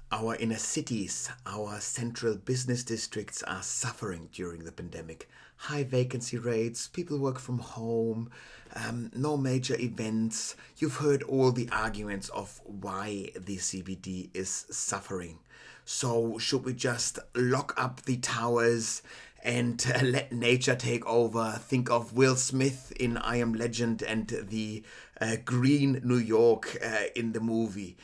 Our inner cities, our central business districts are suffering during the pandemic. High vacancy rates, people work from home, no major events. You've heard all the arguments of why the CBD is suffering. So, should we just lock up the towers and let nature take over? Think of Will Smith in I Am Legend and the green New York in the movie.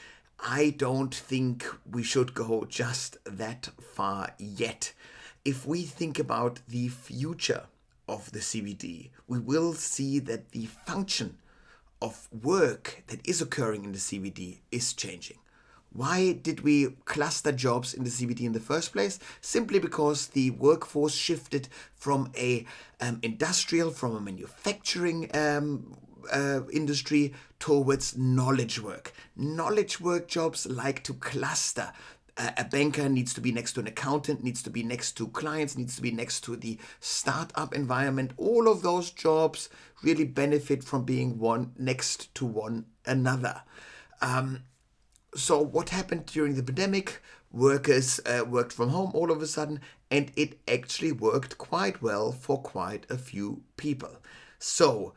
I don't think we should go just that far yet. If we think about the future of the CBD, we will see that the function of work that is occurring in the CBD is changing. Why did we cluster jobs in the CBD in the first place? Simply because the workforce shifted from a industrial, from a manufacturing industry towards knowledge work. Knowledge work jobs like to cluster. A banker needs to be next to an accountant, needs to be next to clients, needs to be next to the startup environment. All of those jobs really benefit from being one next to one another. So what happened during the pandemic? Workers worked from home all of a sudden, and it actually worked quite well for quite a few people. So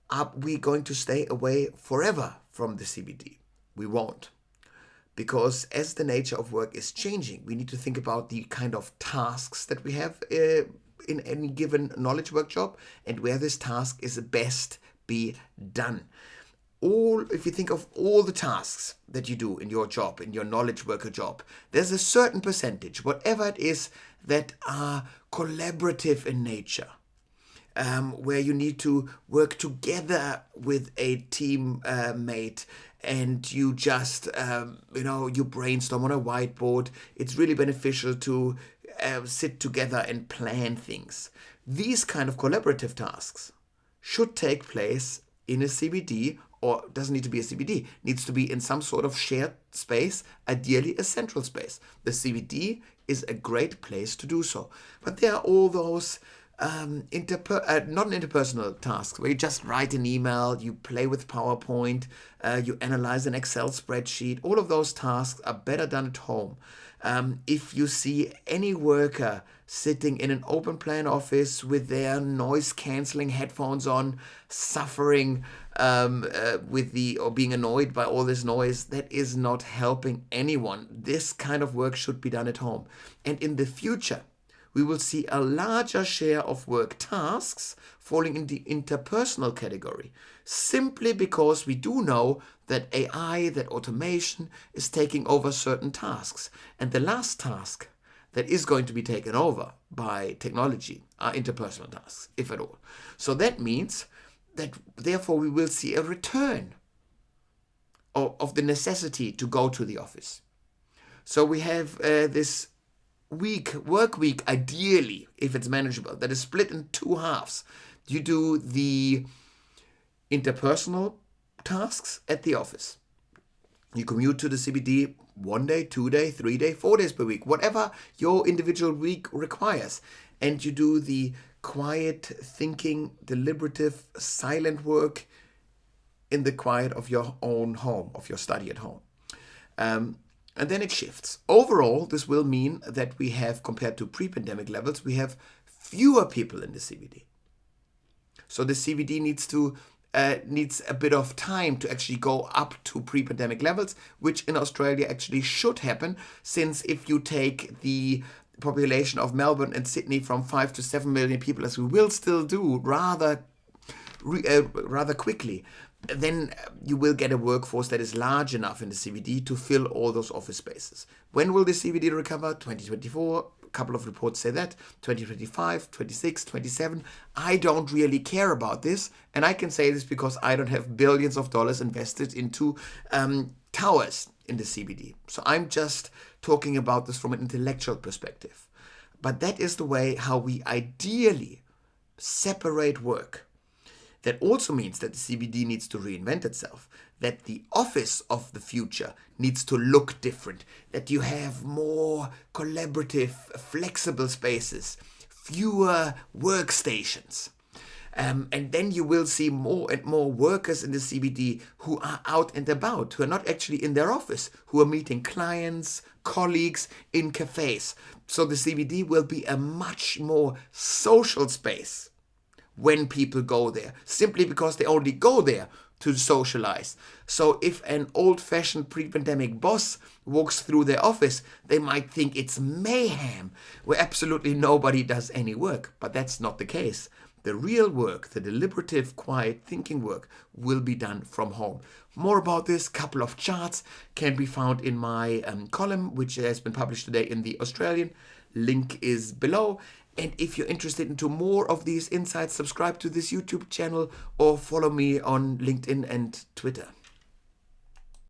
are we going to stay away forever from the CBD? We won't. Because as the nature of work is changing, we need to think about the kind of tasks that we have in any given knowledge work job and where this task is best be done. If you think of all the tasks that you do in your job, in your knowledge worker job, there's a certain percentage, whatever it is, that are collaborative in nature. Where you need to work together with a team mate, and you just you brainstorm on a whiteboard. It's really beneficial to sit together and plan things. These kind of collaborative tasks should take place in a CBD, or doesn't need to be a CBD, needs to be in some sort of shared space, ideally a central space. The CBD is a great place to do so. But there are all those not interpersonal tasks where you just write an email, you play with PowerPoint, you analyze an Excel spreadsheet. All of those tasks are better done at home. If you see any worker sitting in an open plan office with their noise cancelling headphones on, suffering or being annoyed by all this noise, that is not helping anyone. This kind of work should be done at home. And in the future, we will see a larger share of work tasks falling in the interpersonal category, simply because we do know that AI, that automation is taking over certain tasks. And the last task that is going to be taken over by technology are interpersonal tasks, if at all. So that means that therefore we will see a return of the necessity to go to the office. So we have this work week, ideally, if it's manageable, that is split in two halves. You do the interpersonal tasks at the office. You commute to the CBD 1 day, 2 day, 3 day, 4 days per week, whatever your individual week requires. And you do the quiet thinking, deliberative, silent work in the quiet of your own home, of your study at home. And then it shifts. Overall, this will mean that we have, compared to pre-pandemic levels, we have fewer people in the CBD. So the CBD needs a bit of time to actually go up to pre-pandemic levels, which in Australia actually should happen, since if you take the population of Melbourne and Sydney from 5 to 7 million people, as we will still do rather quickly, then you will get a workforce that is large enough in the CBD to fill all those office spaces. When will the CBD recover? 2024. A couple of reports say that. 2025, 26, 27. I don't really care about this. And I can say this because I don't have billions of dollars invested into towers in the CBD. So I'm just talking about this from an intellectual perspective. But that is the way how we ideally separate work. That also means that the CBD needs to reinvent itself, that the office of the future needs to look different, that you have more collaborative, flexible spaces, fewer workstations. And then you will see more and more workers in the CBD who are out and about, who are not actually in their office, who are meeting clients, colleagues in cafes. So the CBD will be a much more social space when people go there, simply because they only go there to socialize. So if an old-fashioned pre-pandemic boss walks through their office, they might think it's mayhem, where absolutely nobody does any work. But that's not the case. The real work, the deliberative, quiet thinking work, will be done from home. More about this, couple of charts can be found in my column, which has been published today in The Australian. Link is below. And if you're interested into more of these insights, subscribe to this YouTube channel or follow me on LinkedIn and Twitter.